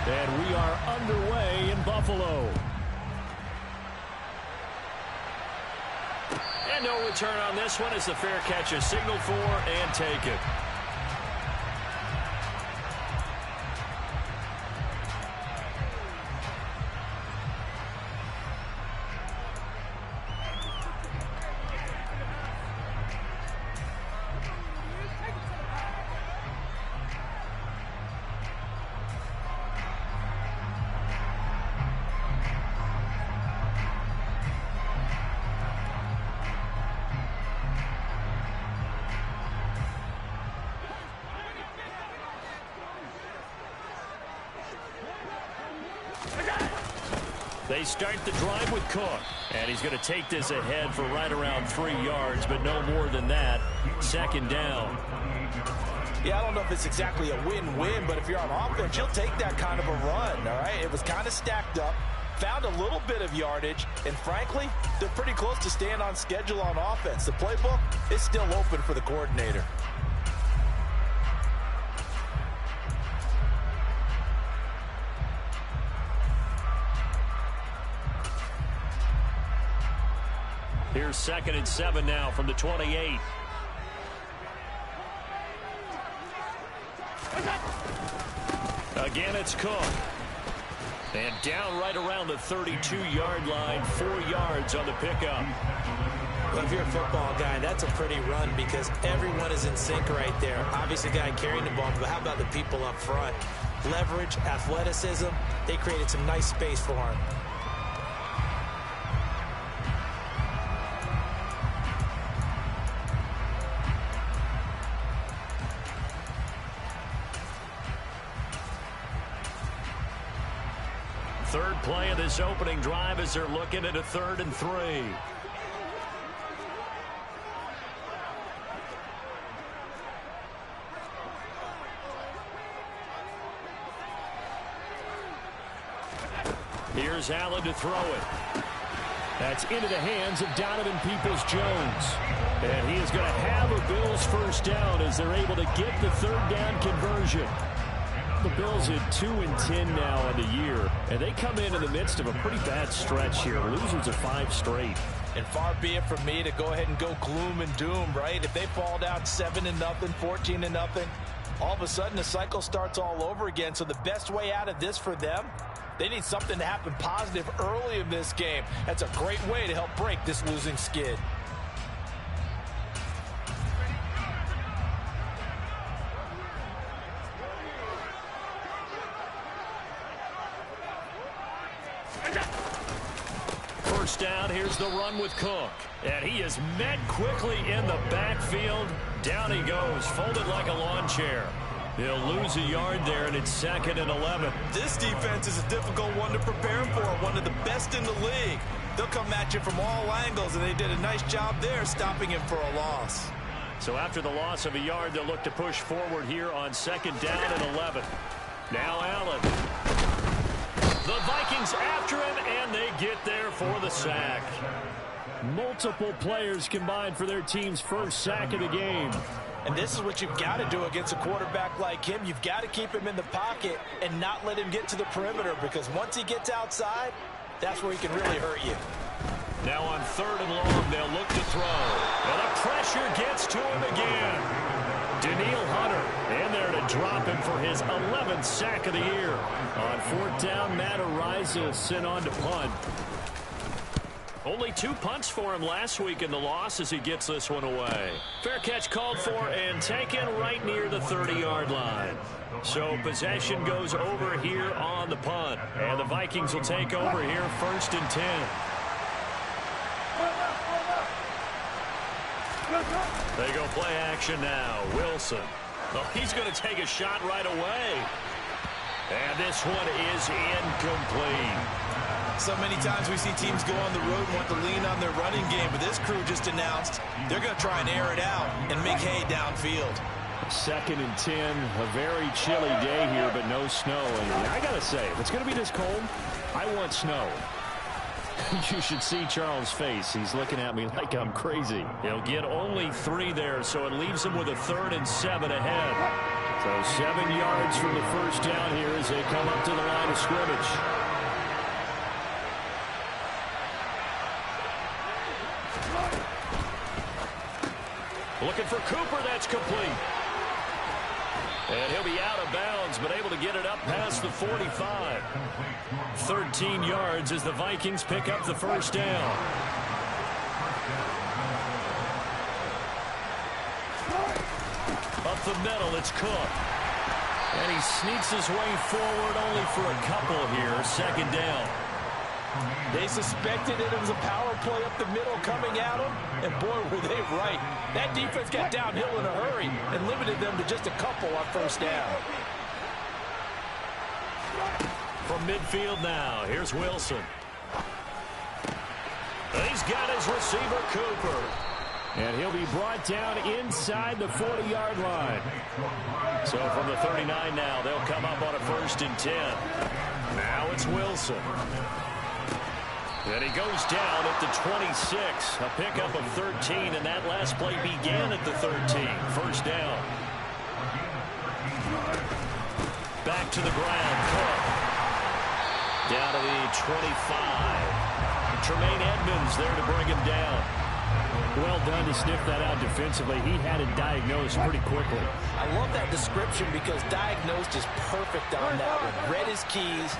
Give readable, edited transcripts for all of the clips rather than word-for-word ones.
And we are underway in Buffalo. And no return on this one as the fair catch is signaled for and taken. They start the drive with Cook. And he's going to take this ahead for right around 3 yards, but no more than that. Second down. Yeah, I don't know if it's exactly a win-win, but if you're on offense, you'll take that kind of a run, all right? It was kind of stacked up, found a little bit of yardage, and frankly, they're pretty close to staying on schedule on offense. The playbook is still open for the coordinator. Here's 2nd and 7 now from the 28. Again, it's Cook. And down right around the 32-yard line, 4 yards on the pickup. Well, if you're a football guy, that's a pretty run because everyone is in sync right there. Obviously, the guy carrying the ball, but how about the people up front? Leverage, athleticism, they created some nice space for him. Third play of this opening drive as they're looking at a 3rd and 3. Here's Allen to throw it. That's into the hands of Donovan Peoples-Jones. And he is going to have a Bills first down as they're able to get the 3rd down conversion. The Bills at 2-10 now on the year, and they come in the midst of a pretty bad stretch here. Losers of 5 straight. And far be it from me to go ahead and go gloom and doom, right? If they fall down 7-0, 14-0, all of a sudden the cycle starts all over again. So the best way out of this for them, they need something to happen positive early in this game. That's a great way to help break this losing skid. First down, here's the run with Cook. And he is met quickly in the backfield. Down he goes, folded like a lawn chair. He'll lose a yard there, and it's 2nd and 11. This defense is a difficult one to prepare for, one of the best in the league. They'll come at you from all angles, and they did a nice job there stopping him for a loss. So after the loss of a yard, they'll look to push forward here on 2nd down and 11. Now Allen. The Vikings after him, and they get there for the sack. Multiple players combined for their team's first sack of the game. And this is what you've got to do against a quarterback like him. You've got to keep him in the pocket and not let him get to the perimeter, because once he gets outside, that's where he can really hurt you. Now on 3rd and long, they'll look to throw. And the pressure gets to him again. Daniil Hunter in there to drop him for his 11th sack of the year. On 4th down, Matt Araiza sent on to punt. Only 2 punts for him last week in the loss as he gets this one away. Fair catch called for and taken right near the 30-yard line. So possession goes over here on the punt. And the Vikings will take over here 1st and 10. They go play action now. Wilson. Oh, he's going to take a shot right away. And this one is incomplete. So many times we see teams go on the road and want to lean on their running game, but this crew just announced they're going to try and air it out and make hay downfield. 2nd and 10, a very chilly day here, but no snow. And I got to say, if it's going to be this cold, I want snow. You should see Charles' face. He's looking at me like I'm crazy. He'll get only 3 there, so it leaves him with a 3rd and 7 ahead. So 7 yards from the first down here as they come up to the line of scrimmage. Looking for Cooper. That's complete. And he'll be out of bounds, but able to get it up past the 45. 13 yards as the Vikings pick up the first down. Up the middle, it's Cook. And he sneaks his way forward only for a couple here. Second down. They suspected it was a power play up the middle coming at them, and boy, were they right. That defense got downhill in a hurry and limited them to just a couple on first down. From midfield now, here's Wilson. He's got his receiver, Cooper. And he'll be brought down inside the 40-yard line. So from the 39 now, they'll come up on a 1st and 10. Now it's Wilson. And he goes down at the 26. A pickup of 13, and that last play began at the 13. First down. Back to the ground. Cook. Down to the 25. Tremaine Edmonds there to bring him down. Well done to sniff that out defensively. He had it diagnosed pretty quickly. I love that description because diagnosed is perfect on that one. Read his keys,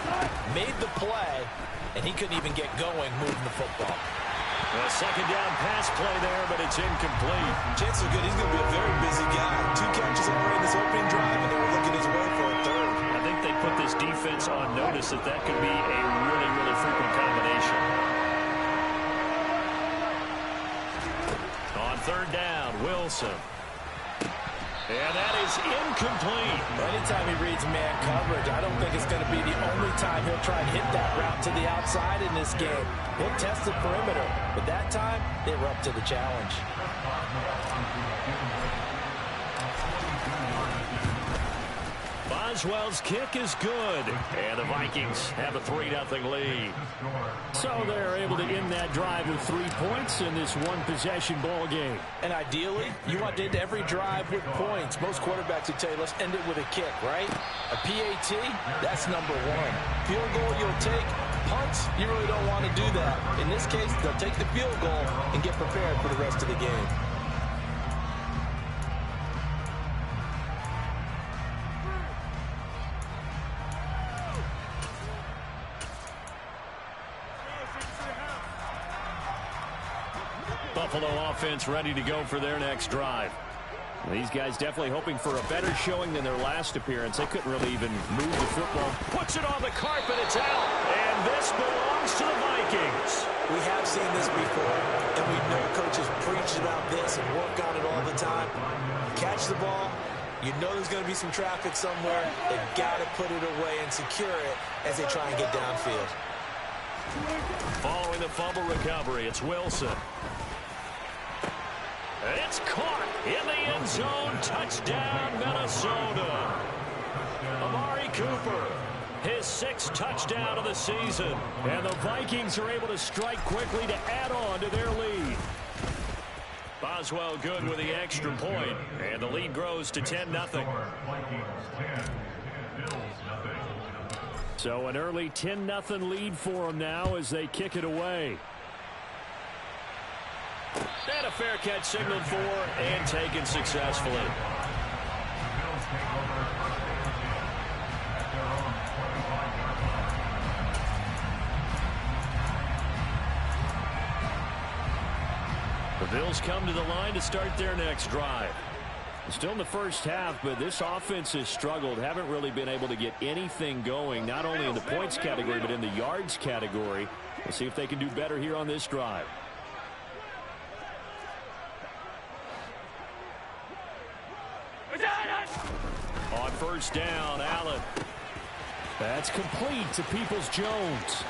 made the play, and he couldn't even get going moving the football. A second down pass play there, but it's incomplete. Chances are good he's going to be a very busy guy. 2 catches already in this opening drive, and they were looking his way for a third. I think they put this defense on notice that that could be a really, really frequent combination. On third down, Wilson. And that is incomplete. Anytime he reads man coverage, I don't think it's going to be the only time he'll try and hit that route to the outside in this game. He'll test the perimeter, but that time they were up to the challenge. Boswell's kick is good, and the Vikings have a 3-0 lead. So they're able to end that drive with 3 points in this one-possession ball game. And ideally, you want to end every drive with points. Most quarterbacks would tell you, let's end it with a kick, right? A PAT, that's number 1. Field goal you'll take. Punts, you really don't want to do that. In this case, they'll take the field goal and get prepared for the rest of the game. Buffalo offense ready to go for their next drive. These guys definitely hoping for a better showing than their last appearance. They couldn't really even move the football. Puts it on the carpet. It's out. And this belongs to the Vikings. We have seen this before, and we know coaches preach about this and work on it all the time. Catch the ball. You know there's going to be some traffic somewhere. They've got to put it away and secure it as they try and get downfield. Following the fumble recovery, it's Wilson. It's caught in the end zone. Touchdown, Minnesota. Amari Cooper, his 6th touchdown of the season. And the Vikings are able to strike quickly to add on to their lead. Boswell good with the extra point, and the lead grows to 10-0. So an early 10-0 lead for them now as they kick it away. And a fair catch signaled for and taken successfully. The Bills come to the line to start their next drive. Still in the first half, but this offense has struggled. Haven't really been able to get anything going, not only in the points category, but in the yards category. We'll see if they can do better here on this drive. On first down, Allen. That's complete to Peoples-Jones.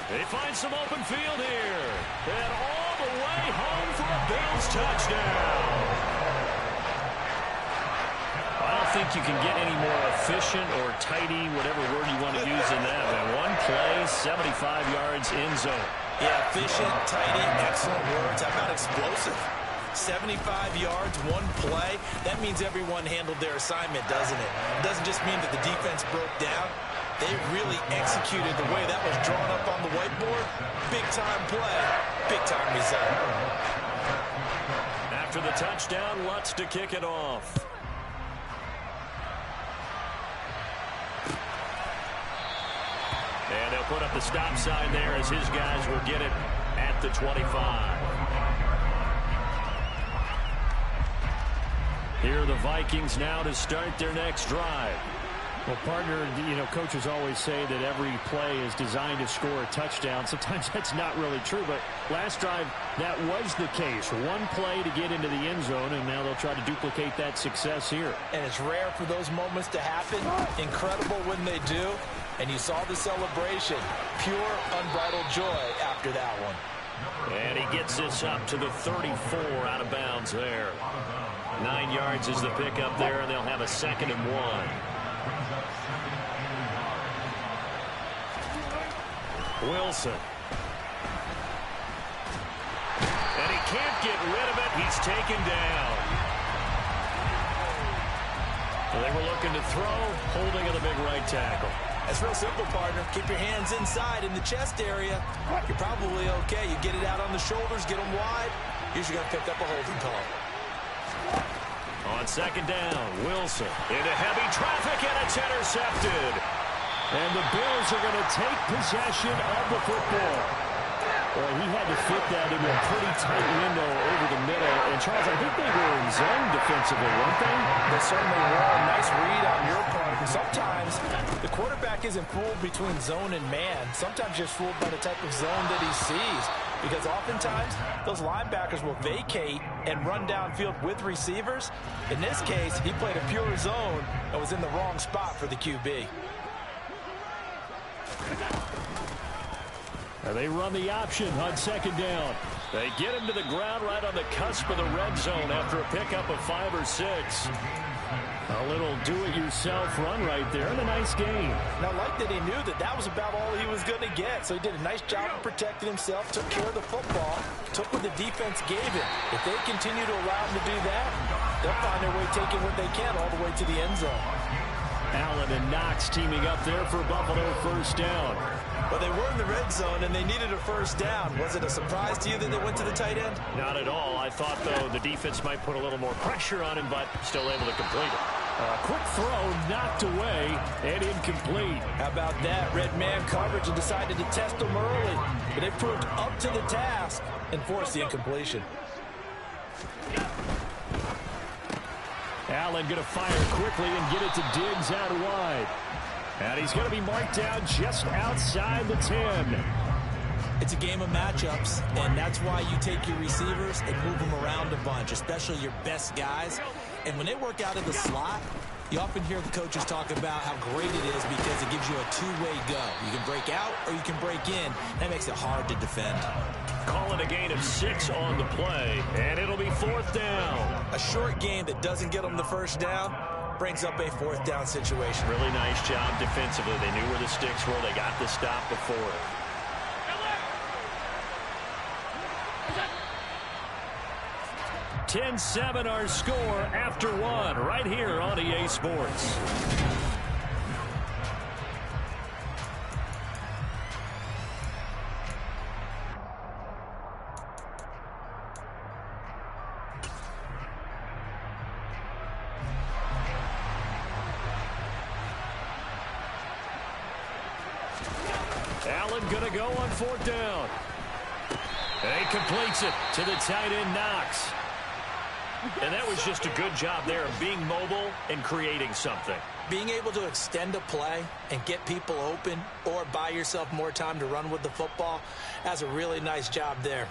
They find some open field here. And all the way home for a Bills touchdown. I don't think you can get any more efficient or tidy, whatever word you want to use in that. And one play, 75 yards in zone. Yeah, efficient, tidy, excellent words. How about explosive? 75 yards, one play. That means everyone handled their assignment, doesn't it? It doesn't just mean that the defense broke down. They really executed the way that was drawn up on the whiteboard. Big-time play, big-time result. After the touchdown, Lutz to kick it off. And they'll put up the stop sign there as his guys will get it at the 25. Here are the Vikings now to start their next drive. Well, partner, you know, coaches always say that every play is designed to score a touchdown. Sometimes that's not really true, but last drive, that was the case. One play to get into the end zone, and now they'll try to duplicate that success here. And it's rare for those moments to happen. Incredible when they do. And you saw the celebration. Pure, unbridled joy after that one. And he gets this up to the 34 out of bounds there. 9 yards is the pickup there, and they'll have a 2nd and 1. Wilson. And he can't get rid of it. He's taken down. They were looking to throw, holding of the big right tackle. It's real simple, partner. Keep your hands inside in the chest area. You're probably okay. You get it out on the shoulders, get them wide. Usually going to pick up a holding call. On 2nd down, Wilson into heavy traffic, and it's intercepted. And the Bills are going to take possession of the football. Well, he had to fit that into a pretty tight window over the middle. And, Charles, I think they were in zone defensively, weren't they? They certainly were. Nice read on your part. Sometimes the quarterback isn't fooled between zone and man. Sometimes you're fooled by the type of zone that he sees. Because oftentimes, those linebackers will vacate and run downfield with receivers. In this case, he played a pure zone and was in the wrong spot for the QB. They run the option on 2nd down. They get him to the ground right on the cusp of the red zone after a pickup of 5 or 6. A little do-it-yourself run right there, and a nice game. Now, I like that he knew that that was about all he was going to get, so he did a nice job of protecting himself, took care of the football, took what the defense gave him. If they continue to allow him to do that, they'll find their way taking what they can all the way to the end zone. Allen and Knox teaming up there for Buffalo 1st down. Well, they were in the red zone, and they needed a 1st down. Was it a surprise to you that they went to the tight end? Not at all. I thought, though, the defense might put a little more pressure on him, but still able to complete it. Quick throw knocked away and incomplete. How about that? Red man coverage and decided to test them early. But they proved up to the task and forced the incompletion. Allen going to fire quickly and get it to Diggs out wide. And he's going to be marked down just outside the 10. It's a game of matchups, and that's why you take your receivers and move them around a bunch, especially your best guys. And when they work out of the slot, you often hear the coaches talk about how great it is because it gives you a two-way go. You can break out or you can break in. That makes it hard to defend. Call it a gain of 6 on the play, and it'll be 4th down. A short game that doesn't get them the 1st down brings up a 4th down situation. Really nice job defensively. They knew where the sticks were. They got the stop before it. "10-7 our score after 1 right here on EA Sports. Allen gonna go on 4th down. And he completes it to the tight end Knox. And that was just a good job there of being mobile and creating something. Being able to extend a play and get people open or buy yourself more time to run with the football, that's a really nice job there.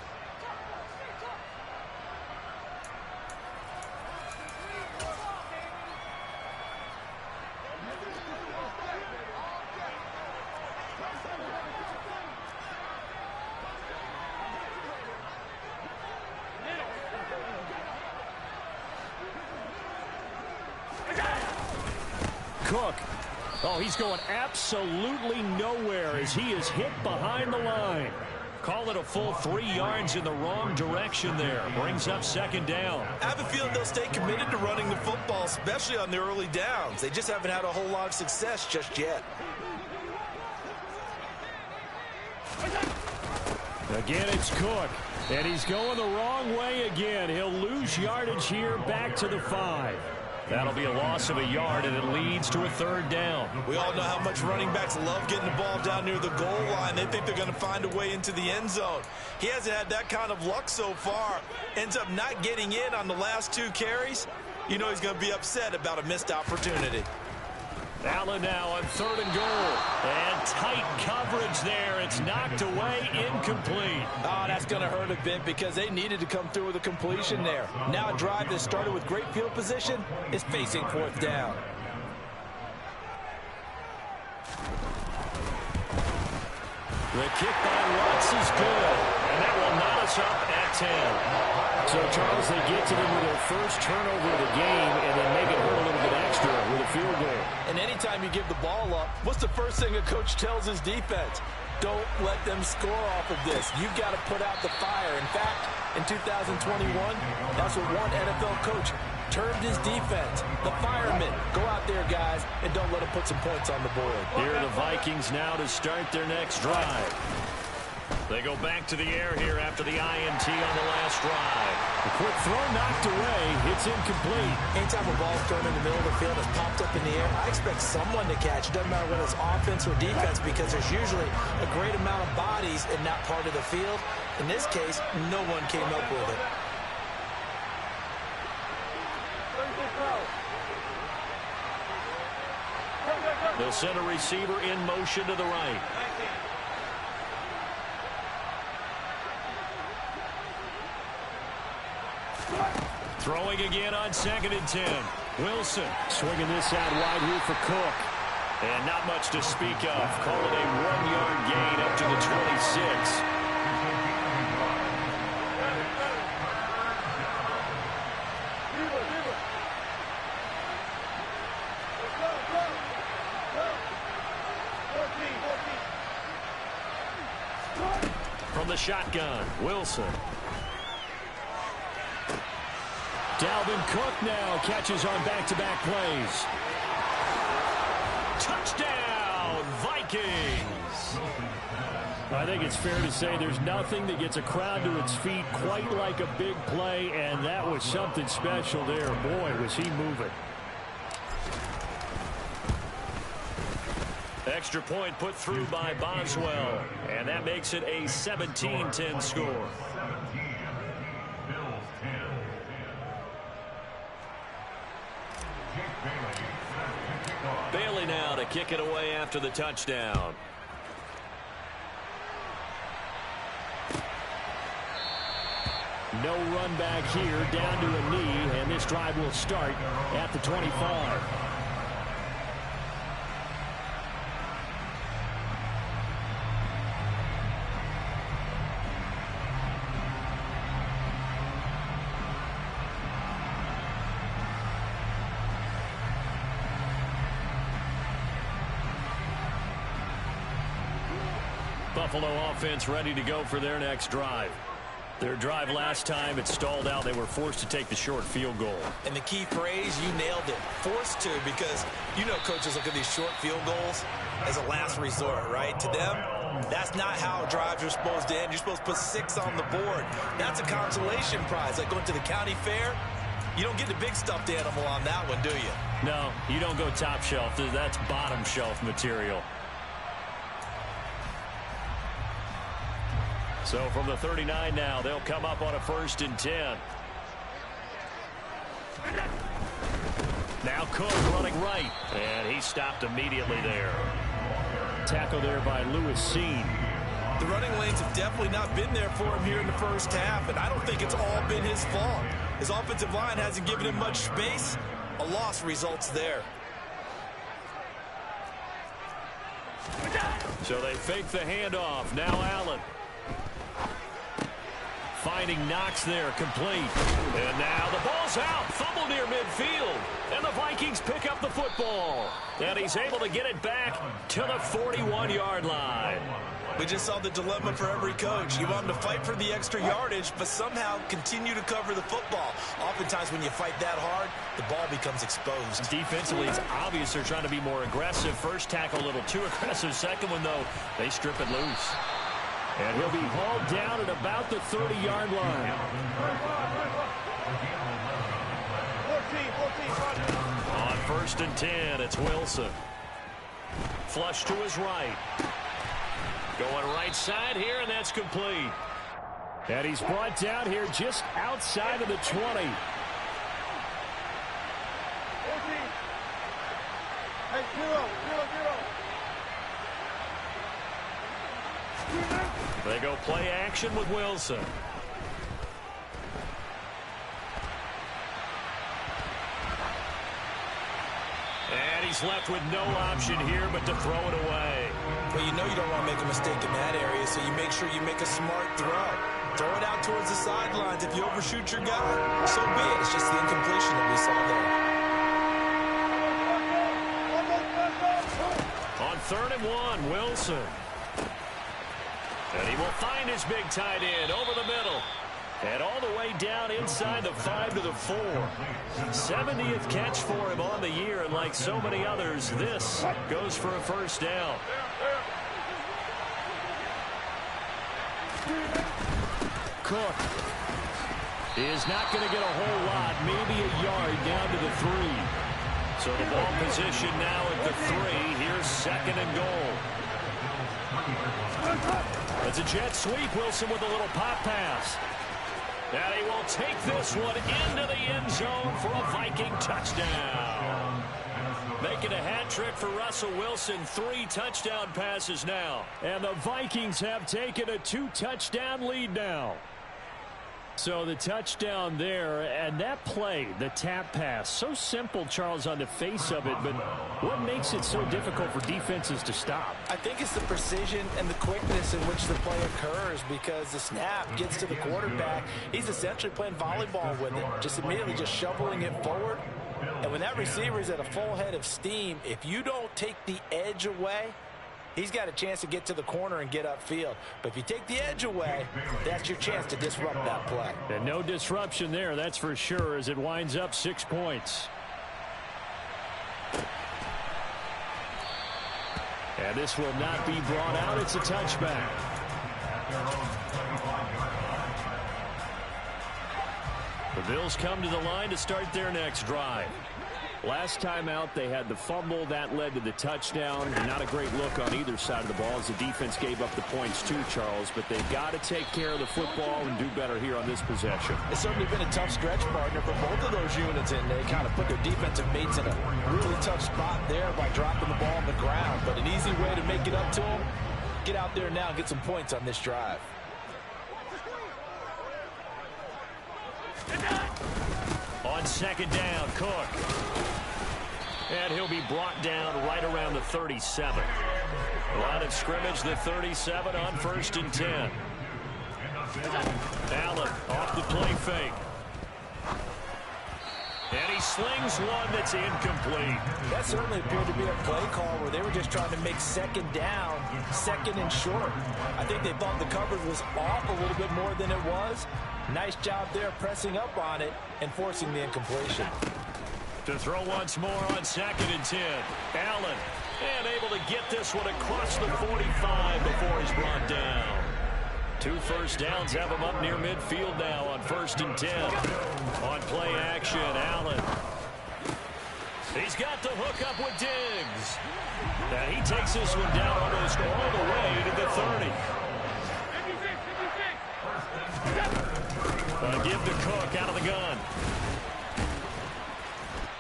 Cook. Oh, he's going absolutely nowhere as he is hit behind the line. Call it a full 3 yards in the wrong direction there. Brings up second down. I have a feeling they'll stay committed to running the football, especially on their early downs. They just haven't had a whole lot of success just yet. Again, it's Cook. And he's going the wrong way again. He'll lose yardage here back to the 5. That'll be a loss of a yard, and it leads to a 3rd down. We all know how much running backs love getting the ball down near the goal line. They think they're going to find a way into the end zone. He hasn't had that kind of luck so far. Ends up not getting in on the last 2 carries. You know he's going to be upset about a missed opportunity. Allen now on 3rd and goal. And tight coverage there. It's knocked away, incomplete. Oh, that's going to hurt a bit because they needed to come through with a completion there. Now a drive that started with great field position is facing 4th down. The kick by Watts is good. And that will knot us up at 10. So, Charles, they get to them with their first turnover of the game and then make it hurt a little bit extra with a field goal. And anytime you give the ball up, what's the first thing a coach tells his defense? Don't let them score off of this. You've got to put out the fire. In fact, in 2021, that's what one NFL coach termed his defense. The firemen. Go out there, guys, and don't let them put some points on the board. Here are the Vikings now to start their next drive. They go back to the air here after the INT on the last drive. A quick throw knocked away. It's incomplete. Anytime a ball's thrown in the middle of the field that's popped up in the air, I expect someone to catch. It doesn't matter whether it's offense or defense because there's usually a great amount of bodies in that part of the field. In this case, no one came up with it. They'll send a receiver in motion to the right. Throwing again on 2nd and 10. Wilson swinging this out wide here for Cook. And not much to speak of. Call it a 1-yard gain up to the 26. From the shotgun, Wilson. Dalvin Cook now catches on back-to-back plays. Touchdown, Vikings! I think it's fair to say there's nothing that gets a crowd to its feet quite like a big play, and that was something special there. Boy, was he moving. Extra point put through by Boswell, and that makes it a 17-10 score. Bailey now to kick it away after the touchdown. No run back here, down to a knee, and this drive will start at the 25. Buffalo offense ready to go for their next drive. Their drive last time, it stalled out. They were forced to take the short field goal. And the key phrase, you nailed it. Forced to, because you know coaches look at these short field goals as a last resort, right? To them, that's not how drives are supposed to end. You're supposed to put 6 on the board. That's a consolation prize. Like going to the county fair, you don't get the big stuffed animal on that one, do you? No, you don't go top shelf. That's bottom shelf material. So from the 39 now, they'll come up on a 1st and 10. Now Cook running right, and he stopped immediately there. Tackle there by Lewis Seen. The running lanes have definitely not been there for him here in the first half, and I don't think it's all been his fault. His offensive line hasn't given him much space. A loss results there. So they fake the handoff. Now Allen. Finding Knox there, complete. And now the ball's out. Fumble near midfield. And the Vikings pick up the football. And he's able to get it back to the 41-yard line. We just saw the dilemma for every coach. You want them to fight for the extra yardage, but somehow continue to cover the football. Oftentimes when you fight that hard, the ball becomes exposed. Defensively, it's obvious they're trying to be more aggressive. First tackle a little too aggressive. Second one, though, they strip it loose. And he'll be hauled down at about the 30-yard line. On 1st and 10, it's Wilson. Flush to his right. Going right side here, and that's complete. And he's brought down here just outside of the 20. They go play action with Wilson. And he's left with no option here but to throw it away. Well, you know you don't want to make a mistake in that area, so you make sure you make a smart throw. Throw it out towards the sidelines. If you overshoot your guy, so be it. It's just the incompletion that we saw there. On 3rd and 1, Wilson. And he will find his big tight end over the middle. And all the way down inside the 5 to the 4. 70th catch for him on the year, and like so many others, this goes for a first down. Cook is not going to get a whole lot, maybe a yard down to the 3. So the ball position now at the 3. Here's 2nd and goal. It's a jet sweep. Wilson with a little pop pass. And he will take this one into the end zone for a Viking touchdown. Making a hat trick for Russell Wilson. 3 touchdown passes now. And the Vikings have taken a 2-touchdown lead now. So the touchdown there, and that play, the tap pass, so simple, Charles, on the face of it, but what makes it so difficult for defenses to stop? I think it's the precision and the quickness in which the play occurs, because the snap gets to the quarterback. He's essentially playing volleyball with it, just immediately just shoveling it forward. And when that receiver is at a full head of steam, if you don't take the edge away, he's got a chance to get to the corner and get upfield. But if you take the edge away, that's your chance to disrupt that play. And no disruption there, that's for sure, as it winds up 6 points. And this will not be brought out. It's a touchback. The Bills come to the line to start their next drive. Last time out, they had the fumble. That led to the touchdown. Not a great look on either side of the ball as the defense gave up the points too, Charles. But they've got to take care of the football and do better here on this possession. It's certainly been a tough stretch, partner, for both of those units, and they kind of put their defensive mates in a really tough spot there by dropping the ball on the ground. But an easy way to make it up to them, get out there now and get some points on this drive. On 2nd down, Cook. And he'll be brought down right around the 37. Line of scrimmage, the 37 on 1st and 10. Allen off the play fake. And he slings one that's incomplete. That certainly appeared to be a play call where they were just trying to make 2nd down, 2nd and short. I think they thought the coverage was off a little bit more than it was. Nice job there pressing up on it and forcing the incompletion. To throw once more on 2nd and 10. Allen, and able to get this one across the 45 before he's brought down. 2 first downs have him up near midfield now on 1st and 10. On play action, Allen. He's got the hook up with Diggs. And he takes this one down almost all the way to the 30. Give to Cook out of the gun.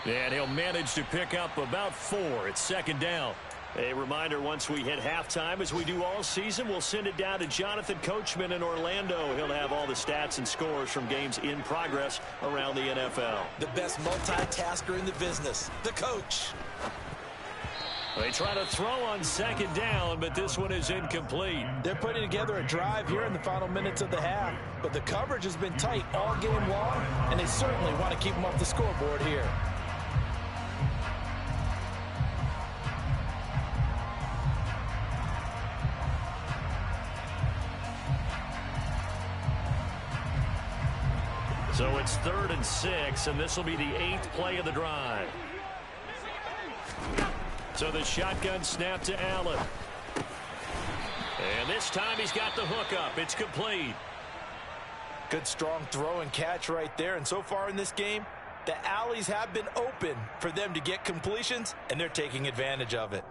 And he'll manage to pick up about 4. It's 2nd down. A reminder, once we hit halftime, as we do all season, we'll send it down to Jonathan Coachman in Orlando. He'll have all the stats and scores from games in progress around the NFL. The best multitasker in the business, the coach. They try to throw on 2nd down, but this one is incomplete. They're putting together a drive here in the final minutes of the half, but the coverage has been tight all game long, and they certainly want to keep them off the scoreboard here. 6, and this will be the 8th play of the drive. So the shotgun snap to Allen. And this time he's got the hook up. It's complete. Good strong throw and catch right there. And so far in this game, the alleys have been open for them to get completions, and they're taking advantage of it.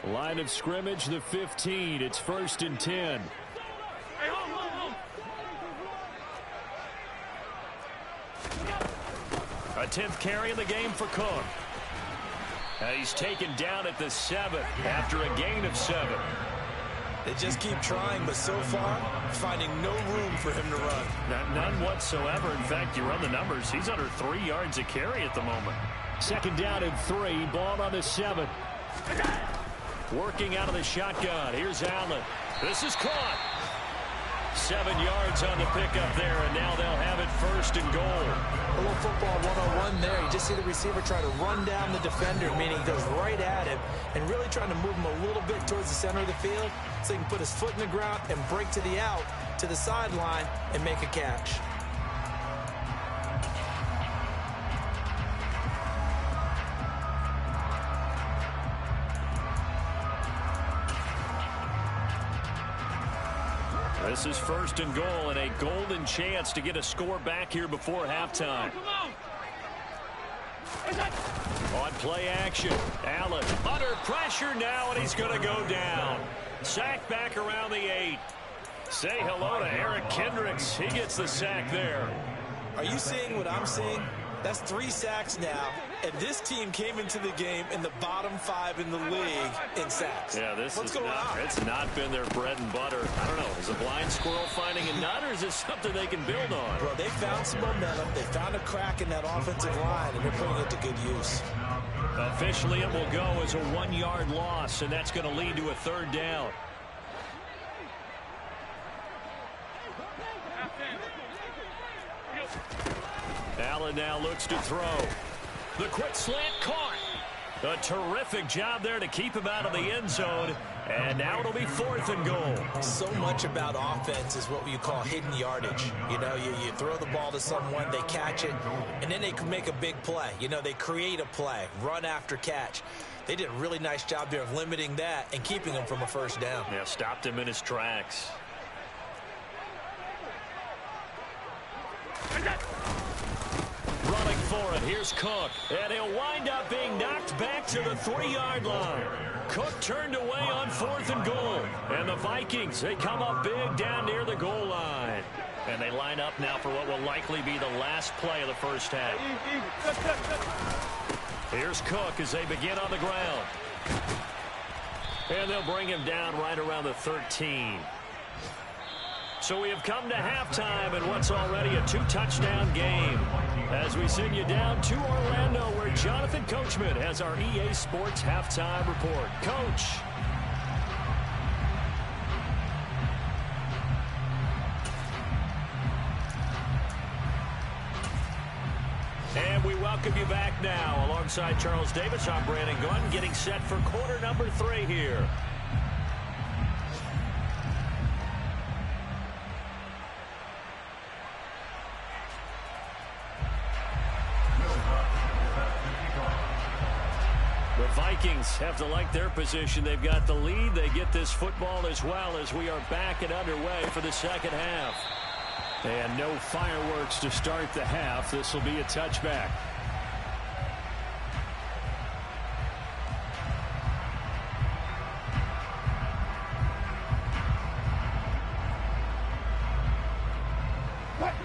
Line of scrimmage, the 15. It's 1st and 10. A 10th carry in the game for Cook. He's taken down at the 7 after a gain of 7. They just keep trying, but so far, finding no room for him to run. None whatsoever. In fact, you run the numbers. He's under 3 yards a carry at the moment. 2nd down and 3. Ball on the 7. Working out of the shotgun. Here's Allen. This is caught. 7 yards on the pickup there, and now they'll have it 1st and goal. A little football 101 there. You just see the receiver try to run down the defender, meaning he goes right at him and really trying to move him a little bit towards the center of the field so he can put his foot in the ground and break to the out, to the sideline, and make a catch. This is 1st and goal and a golden chance to get a score back here before halftime. On play action, Allen under pressure now, and he's going to go down. Sack back around the 8. Say hello to Eric Kendricks. He gets the sack there. Are you seeing what I'm seeing? That's 3 sacks now, and this team came into the game in the bottom 5 in the league in sacks. Yeah, What's going on? It's not been their bread and butter. I don't know. Is a blind squirrel finding a nut, or is this something they can build on? Well, they found some momentum. They found a crack in that offensive line, and they're putting it to good use. Officially, it will go as a 1-yard loss, and that's going to lead to a 3rd down. Allen now looks to throw. The quick slant caught. A terrific job there to keep him out of the end zone. And now it'll be 4th and goal. So much about offense is what you call hidden yardage. You know, you throw the ball to someone, they catch it, and then they can make a big play. You know, they create a play, run after catch. They did a really nice job there of limiting that and keeping him from a 1st down. Yeah, stopped him in his tracks. Running for it. Here's Cook. And he'll wind up being knocked back to the 3-yard line. Cook turned away on 4th and goal. And the Vikings, they come up big down near the goal line. And they line up now for what will likely be the last play of the 1st half. Here's Cook as they begin on the ground. And they'll bring him down right around the 13. So we have come to halftime in what's already a 2-touchdown game. As we send you down to Orlando, where Jonathan Coachman has our EA Sports halftime report. Coach. And we welcome you back now. Alongside Charles Davis, I'm Brandon Gunn, getting set for quarter number 3 here. The Vikings have to like their position. They've got the lead. They get this football as well as we are back and underway for the 2nd half. And no fireworks to start the half. This will be a touchback.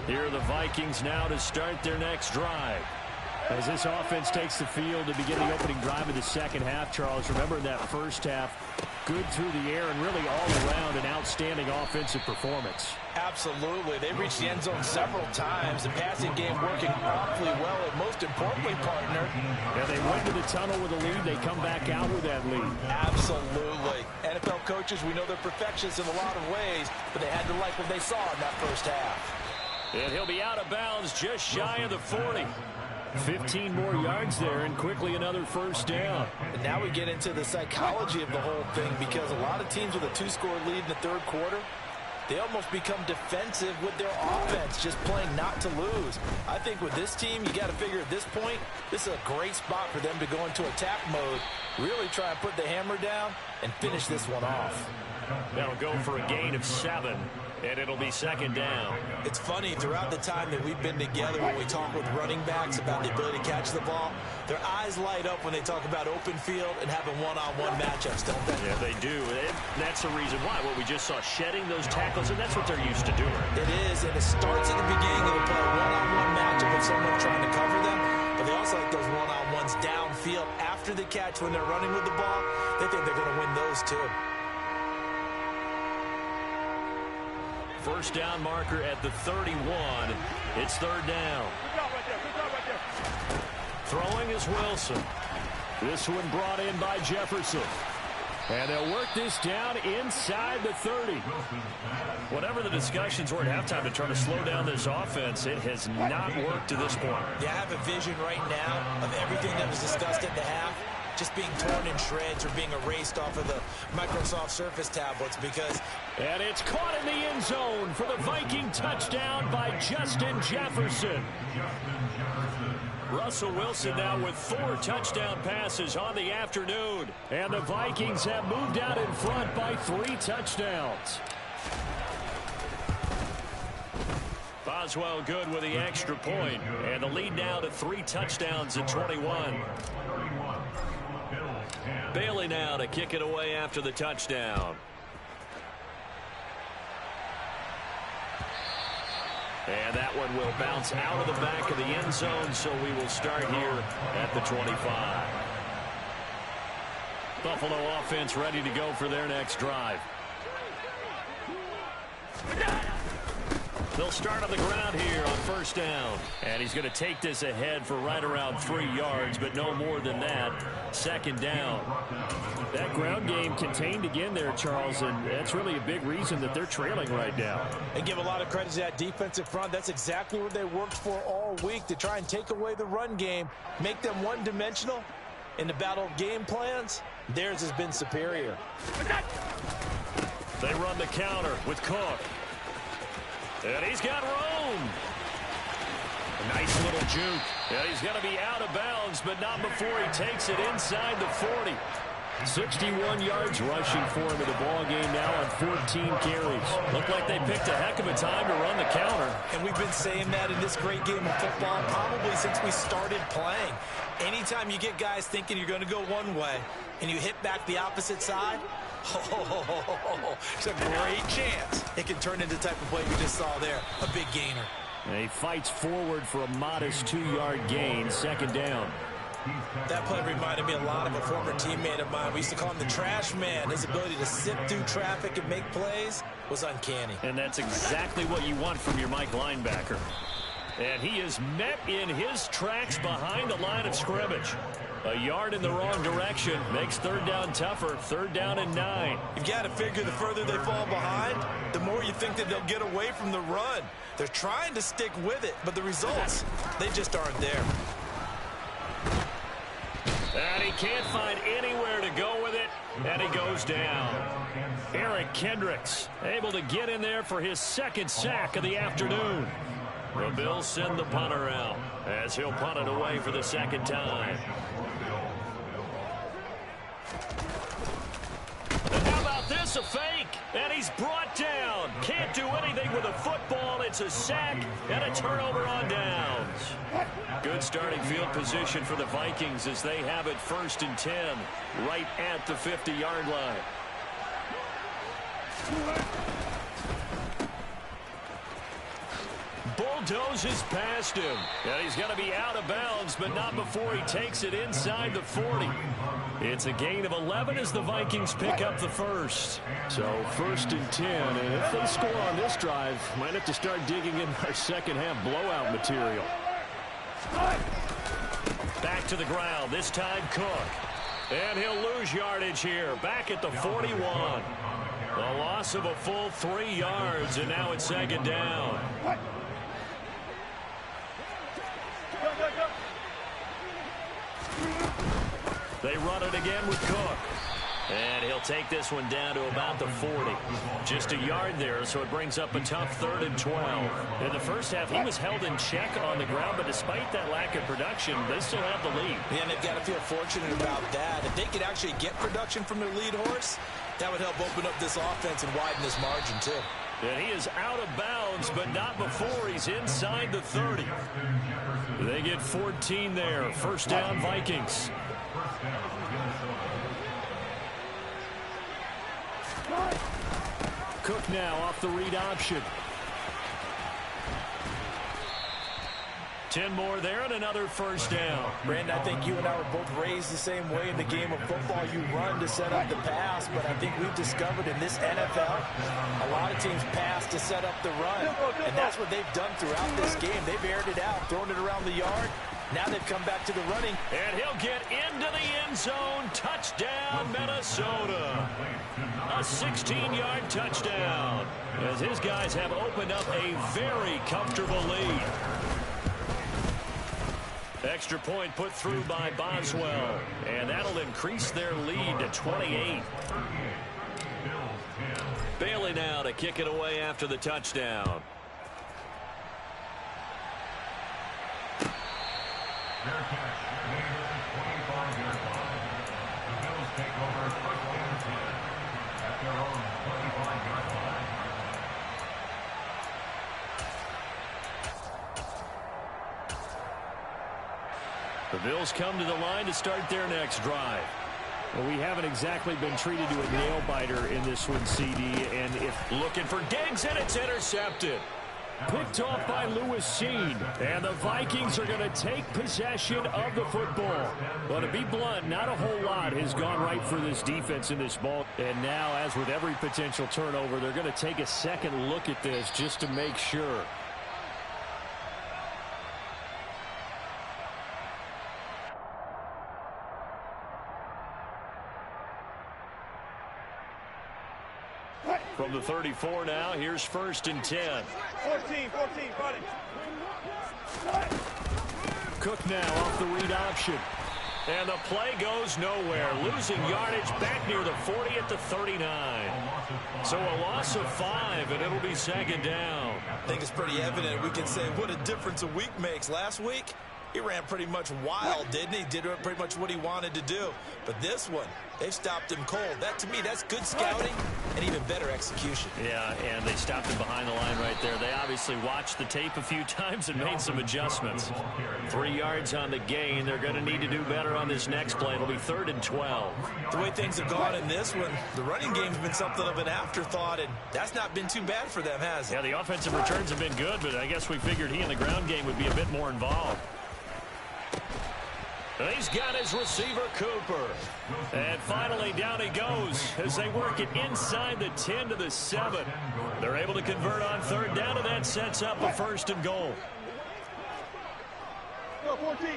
Here are the Vikings now to start their next drive. As this offense takes the field to begin the opening drive of the 2nd half, Charles, remember in that 1st half, good through the air and really all around an outstanding offensive performance. Absolutely. They reached the end zone several times. The passing game working awfully well, and most importantly, partner. Yeah, they went to the tunnel with a lead. They come back out with that lead. Absolutely. NFL coaches, we know they're perfectionists in a lot of ways, but they had to like what they saw in that 1st half. And he'll be out of bounds just shy of the 40. 15 more yards there, and quickly another 1st down. And now we get into the psychology of the whole thing, because a lot of teams with a 2-score lead in the 3rd quarter, they almost become defensive with their offense, just playing not to lose. I think with this team, you got to figure at this point, this is a great spot for them to go into attack mode, really try and put the hammer down and finish this one off. That'll go for a gain of 7, and it'll be second down. It's funny, throughout the time that we've been together, when we talk with running backs about the ability to catch the ball, their eyes light up when they talk about open field and having one-on-one matchups, don't they? Yeah, they do. And that's the reason why. What we just saw, shedding those tackles, and that's what they're used to doing. It is, and it starts at the beginning of the play, one-on-one matchup with someone trying to cover them, but they also like those one-on-ones downfield after the catch when they're running with the ball. They think they're going to win those too. First down marker at the 31. It's third down. Throwing is Wilson. This one brought in by Jefferson. And they'll work this down inside the 30. Whatever the discussions were at halftime to try to slow down this offense, it has not worked to this point. Yeah, I have a vision right now of everything that was discussed at the half just being torn in shreds or being erased off of the Microsoft Surface tablets because... And it's caught in the end zone for the Viking touchdown by Justin Jefferson. Russell Wilson now with 4 touchdown passes on the afternoon. And the Vikings have moved out in front by 3 touchdowns. Boswell good with the extra point. And the lead now to 3 touchdowns at 21. Bailey now to kick it away after the touchdown. And that one will bounce out of the back of the end zone, so we will start here at the 25. Buffalo offense ready to go for their next drive. They'll start on the ground here on first down. And he's going to take this ahead for right around 3 yards, but no more than that. Second down. That ground game contained again there, Charles, and that's really a big reason that they're trailing right now. And give a lot of credit to that defensive front. That's exactly what they worked for all week, to try and take away the run game, make them one-dimensional. In the battle game plans, theirs has been superior. They run the counter with Cook. And he's got room. A nice little juke. And he's going to be out of bounds, but not before he takes it inside the 40. 61 yards rushing for him in the ball game now on 14 carries. Looked like they picked a heck of a time to run the counter. And we've been saying that in this great game of football probably since we started playing. Anytime you get guys thinking you're going to go one way and you hit back the opposite side, it's a great chance it can turn into the type of play we just saw there, a big gainer. And he fights forward for a modest 2-yard gain, second down. That play reminded me a lot of a former teammate of mine. We used to call him the trash man. His ability to sift through traffic and make plays was uncanny. And that's exactly what you want from your Mike linebacker. And he is met in his tracks behind the line of scrimmage. A yard in the wrong direction makes third down tougher. Third down and 9. You've got to figure the further they fall behind, the more you think that they'll get away from the run. They're trying to stick with it, but the results, they just aren't there. And he can't find anywhere to go with it, and he goes down. Eric Kendricks able to get in there for his second sack of the afternoon. The Bills send the punter out as he'll punt it away for the second time. And how about this, a fake? And he's brought down. Can't do anything with a football. It's a sack and a turnover on downs. Good starting field position for the Vikings as they have it 1st and 10 right at the 50-yard line. Bulldozes past him. And he's going to be out of bounds, but not before he takes it inside the 40. It's a gain of 11 as the Vikings pick up the first. So 1st and 10, and if they score on this drive, might have to start digging in our second half blowout material. Back to the ground, this time Cook. And he'll lose yardage here, back at the 41. A loss of a full 3 yards, and now it's second down. They run it again with Cook. And he'll take this one down to about the 40. Just a yard there, so it brings up a tough 3rd and 12. In the first half, he was held in check on the ground, but despite that lack of production, they still have the lead. Yeah, and they've got to feel fortunate about that. If they could actually get production from their lead horse, that would help open up this offense and widen this margin, too. And he is out of bounds, but not before he's inside the 30. They get 14 there. First down, Vikings. Cook now off the read option. 10 more there and another first down. Brandon, I think you and I were both raised the same way in the game of football. You run to set up the pass, but I think we've discovered in this NFL, a lot of teams pass to set up the run, and that's what they've done throughout this game. They've aired it out, thrown it around the yard. Now they've come back to the running. And he'll get into the end zone. Touchdown, Minnesota. A 16-yard touchdown, as his guys have opened up a very comfortable lead. Extra point put through by Boswell, and that'll increase their lead to 28. Bailey now to kick it away after the touchdown. The Bills come to the line to start their next drive. Well, we haven't exactly been treated to a nail-biter in this one, CD. And if looking for Diggs, and it's intercepted. Picked off by Lewis Seen. And the Vikings are going to take possession of the football. But to be blunt, not a whole lot has gone right for this defense in this ball. And now, as with every potential turnover, they're going to take a second look at this just to make sure. From the 34 now, here's 1st and 10. 14, buddy. Cook now off the read option. And the play goes nowhere. Losing yardage back near the 40 at the 39. So a loss of 5, and it'll be 2nd down. I think it's pretty evident. We can say what a difference a week makes. Last week, he ran pretty much wild, didn't he? Did pretty much what he wanted to do. But this one, they've stopped him cold. That, to me, that's good scouting and even better execution. Yeah, and they stopped him behind the line right there. They obviously watched the tape a few times and made some adjustments. 3 yards on the gain. They're going to need to do better on this next play. It'll be 3rd and 12. The way things have gone in this one, the running game's been something of an afterthought, and that's not been too bad for them, has it? Yeah, the offensive returns have been good, but I guess we figured he in the ground game would be a bit more involved. And he's got his receiver, Cooper. And finally, down he goes as they work it inside the 10 to the 7. They're able to convert on 3rd down, and that sets up a 1st and goal. Go, 14.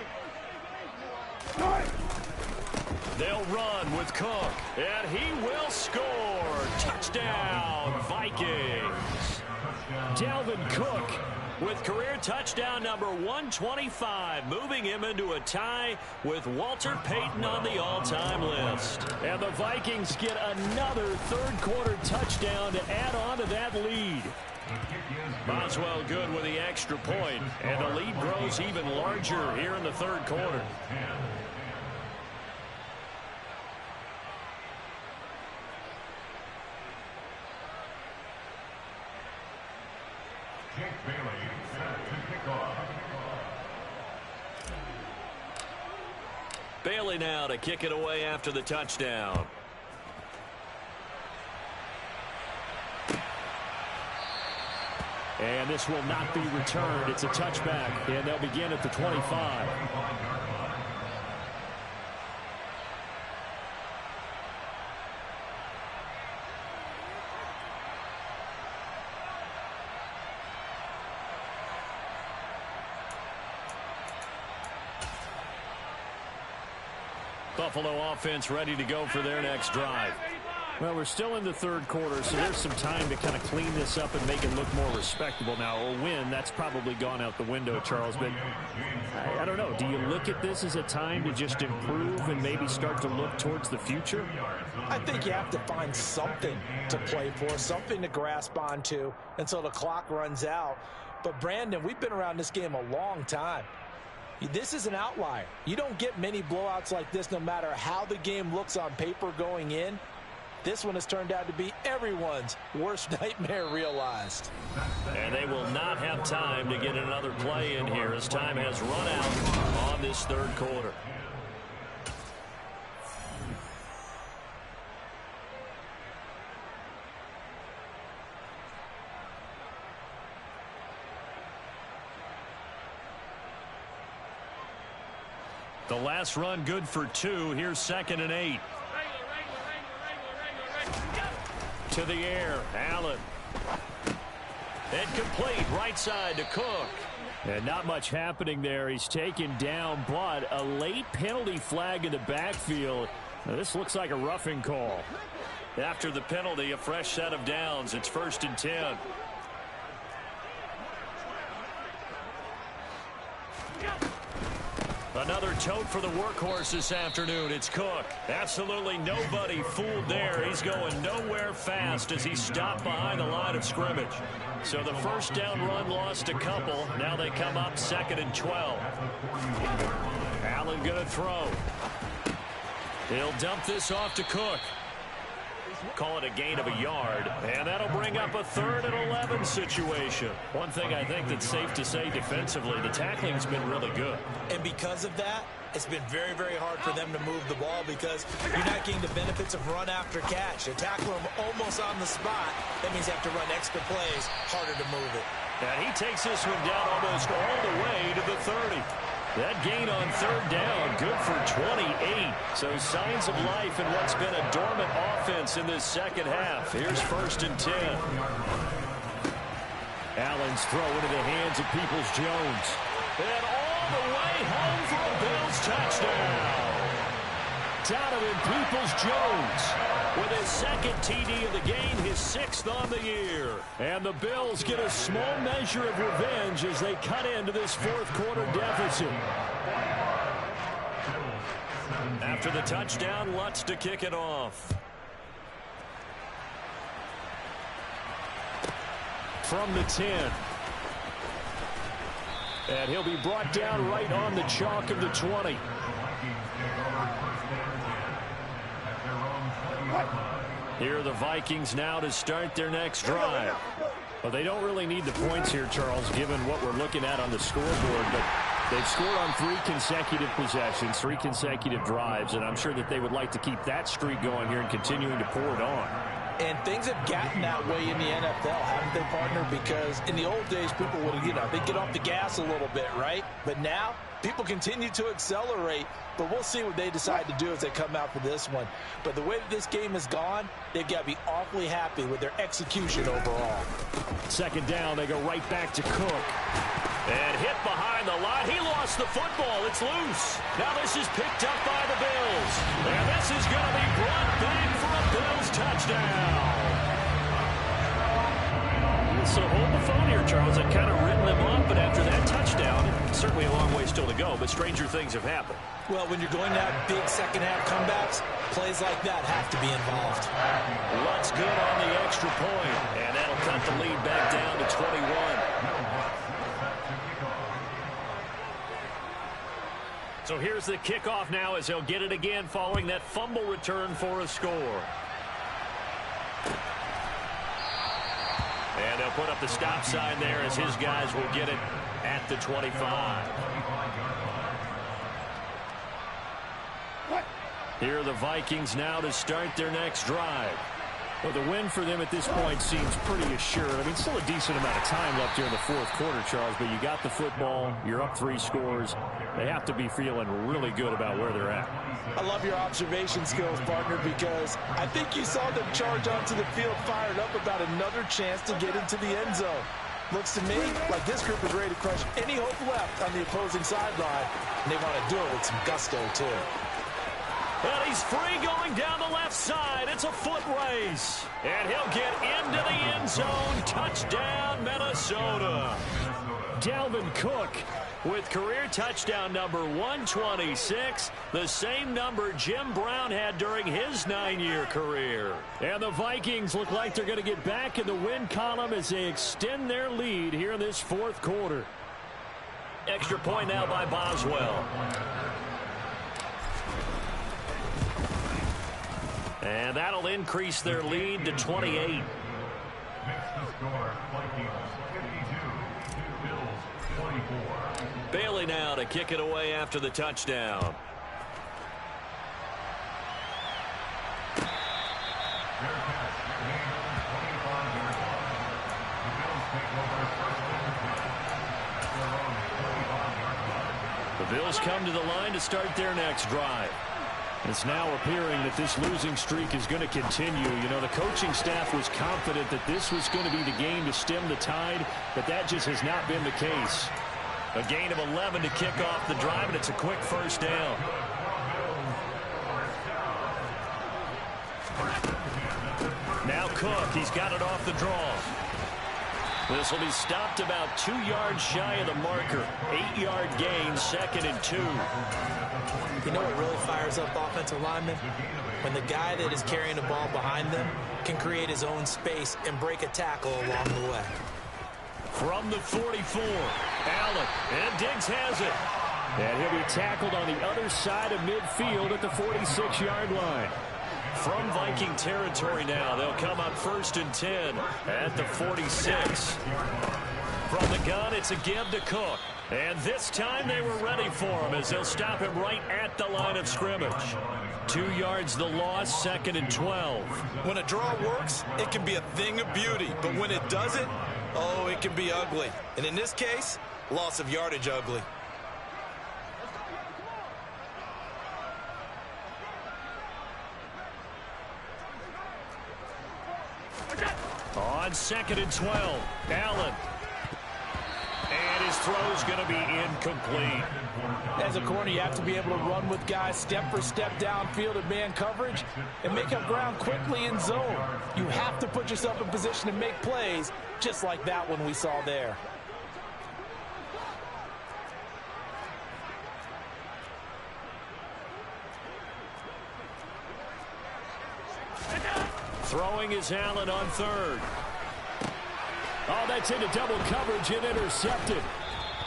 They'll run with Cook, and he will score. Touchdown, Vikings. Dalvin Cook with career touchdown number 125, moving him into a tie with Walter Payton on the all-time list. And the Vikings get another 3rd quarter touchdown to add on to that lead. Boswell good with the extra point, and the lead grows even larger here in the 3rd quarter. Bailey now to kick it away after the touchdown. And this will not be returned. It's a touchback, and they'll begin at the 25. Buffalo offense ready to go for their next drive. Well, we're still in the third quarter, so there's some time to kind of clean this up and make it look more respectable. Now, a win, that's probably gone out the window, Charles, but I don't know. Do you look at this as a time to just improve and maybe start to look towards the future? I think you have to find something to play for, something to grasp onto until the clock runs out. But, Brandon, we've been around this game a long time. This is an outlier. You don't get many blowouts like this no matter how the game looks on paper going in. This one has turned out to be everyone's worst nightmare realized. And they will not have time to get another play in here as time has run out on this third quarter. The last run good for 2. Here's 2nd and 8. To the air, Allen. Incomplete, right side to Cook. And not much happening there. He's taken down, but a late penalty flag in the backfield. Now, this looks like a roughing call. After the penalty, a fresh set of downs. It's 1st and 10. Another tote for the workhorse this afternoon. It's Cook. Absolutely nobody fooled there. He's going nowhere fast as he stopped behind the line of scrimmage. So the first down run lost a couple. Now they come up 2nd and 12. Allen going to throw. He'll dump this off to Cook. Call it a gain of a yard, and that'll bring up a 3rd and 11 situation. One thing I think that's safe to say defensively, the tackling's been really good. And because of that, it's been very, very hard for them to move the ball because you're not getting the benefits of run after catch. You tackle them almost on the spot. That means you have to run extra plays, harder to move it. And he takes this one down almost all the way to the 30. That gain on 3rd down, good for 28. So signs of life in what's been a dormant offense in this second half. Here's 1st and 10. Allen's throw into the hands of Peoples-Jones. And all the way home for a Bills touchdown. Donovan Peoples-Jones with his 2nd TD of the game, his 6th on the year. And the Bills get a small measure of revenge as they cut into this 4th quarter deficit. After the touchdown, Lutz to kick it off. From the 10. And he'll be brought down right on the chalk of the 20. Here are the Vikings now to start their next drive. Well, they don't really need the points here, Charles, given what we're looking at on the scoreboard. But they've scored on 3 consecutive possessions, 3 consecutive drives, and I'm sure that they would like to keep that streak going here and continuing to pour it on. And things have gotten that way in the NFL, haven't they, partner? Because in the old days, people would, they'd get off the gas a little bit, right? But now, people continue to accelerate, but we'll see what they decide to do as they come out for this one. But the way that this game has gone, they've got to be awfully happy with their execution overall. 2nd down, they go right back to Cook. And hit behind the line. He lost the football. It's loose. Now this is picked up by the Bills. And this is going to be brought back for a Bills touchdown. So hold the phone here, Charles. I've kind of written them off, but after that touchdown, certainly a long way still to go, but stranger things have happened. Well, when you're going to have big second-half comebacks, plays like that have to be involved. Lutz good on the extra point, and that'll cut the lead back down to 21. So here's the kickoff now as he'll get it again following that fumble return for a score. And they'll put up the stop sign there as his guys will get it at the 25. Here are the Vikings now to start their next drive. Well, the win for them at this point seems pretty assured. I mean, still a decent amount of time left here in the 4th quarter, Charles, but you got the football, you're up 3 scores. They have to be feeling really good about where they're at. I love your observation skills, partner, because I think you saw them charge onto the field fired up about another chance to get into the end zone. Looks to me like this group is ready to crush any hope left on the opposing sideline, and they want to do it with some gusto, too. And he's free going down the left side. It's a foot race. And he'll get into the end zone. Touchdown, Minnesota. Dalvin Cook with career touchdown number 126, the same number Jim Brown had during his 9-year career. And the Vikings look like they're going to get back in the win column as they extend their lead here in this fourth quarter. Extra point now by Boswell. And that'll increase their lead to 28. Makes the score Vikings 52, Bills 24. Bailey now to kick it away after the touchdown. Their catch gained 25-yard line. The Bills take over first and 10 at their own 25-yard line. The Bills come to the line to start their next drive. It's now appearing that this losing streak is going to continue. You know, the coaching staff was confident that this was going to be the game to stem the tide, but that just has not been the case. A gain of 11 to kick off the drive, and it's a quick first down. Now Cook, he's got it off the draw. This will be stopped about 2 yards shy of the marker. 8-yard gain, 2nd and 2. You know what really fires up offensive linemen? When the guy that is carrying the ball behind them can create his own space and break a tackle along the way. From the 44, Allen, and Diggs has it. And he'll be tackled on the other side of midfield at the 46-yard line. From Viking territory now, they'll come up 1st and 10 at the 46. From the gun, it's a give to Cook. And this time they were ready for him as they'll stop him right at the line of scrimmage. 2 yards the loss, 2nd and 12. When a draw works, it can be a thing of beauty. But when it doesn't, oh, it can be ugly. And in this case, loss of yardage ugly. On 2nd and 12, Allen. And his throw's going to be incomplete. As a corner, you have to be able to run with guys step for step downfield in man coverage and make up ground quickly in zone. You have to put yourself in position to make plays, just like that one we saw there. Throwing is Allen on 3rd. Oh, that's into double coverage and intercepted.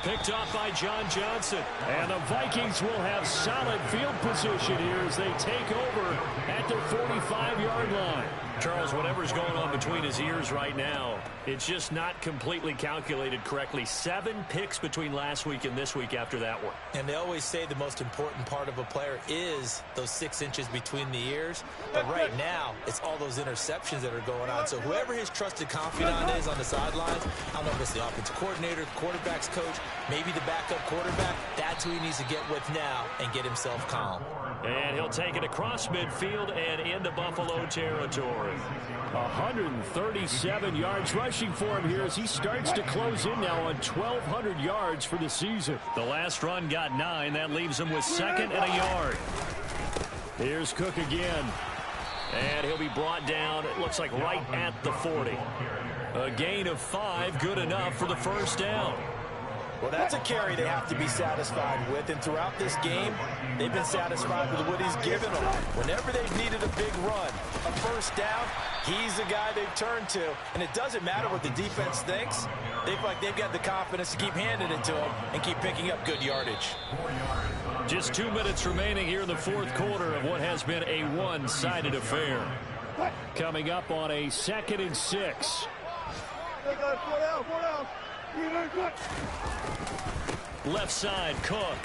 Picked off by John Johnson. And the Vikings will have solid field position here as they take over at their 45-yard line. Charles, whatever's going on between his ears right now, it's just not completely calculated correctly. 7 picks between last week and this week after that one. And they always say the most important part of a player is those 6 inches between the ears. But right now, it's all those interceptions that are going on. So whoever his trusted confidant is on the sidelines, I don't know if it's the offensive coordinator, quarterback's coach, maybe the backup quarterback, that's who he needs to get with now and get himself calm. And he'll take it across midfield and into Buffalo territory. 137 yards rushing for him here as he starts to close in now on 1,200 yards for the season. The last run got 9. That leaves him with 2nd and a yard. Here's Cook again. And he'll be brought down, it looks like right at the 40. A gain of 5, good enough for the first down. Well, that's a carry they have to be satisfied with. And throughout this game, they've been satisfied with what he's given them. Whenever they've needed a big run, a first down, he's the guy they've turned to. And it doesn't matter what the defense thinks. They feel like they've got the confidence to keep handing it to him and keep picking up good yardage. Just 2 minutes remaining here in the fourth quarter of what has been a one-sided affair. Coming up on a 2nd and 6. Left side, Cook.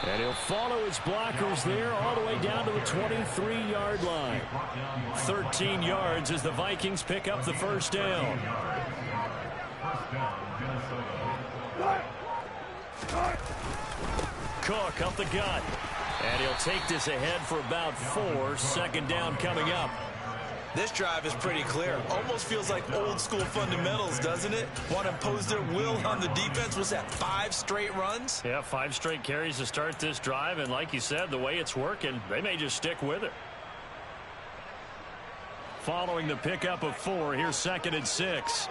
And he'll follow his blockers there all the way down to the 23-yard line. 13 yards as the Vikings pick up the first down. Cook up the gut. And he'll take this ahead for about 4. 2nd down coming up. This drive is pretty clear. Almost feels like old school fundamentals, doesn't it? Want to impose their will on the defense. Was that 5 straight runs? Yeah, 5 straight carries to start this drive. And like you said, the way it's working, they may just stick with it. Following the pickup of 4, here's 2nd and 6.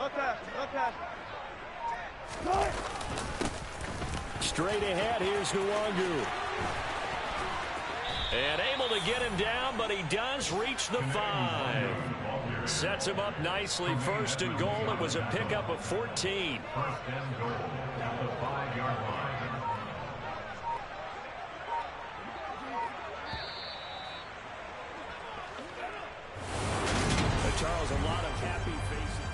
Straight ahead, here's Nwangu. And able to get him down, but he does reach the 5. Sets him up nicely. 1st and goal. It was a pickup of 14. 1st and goal at the 5-yard line. Charles, a lot of happy faces.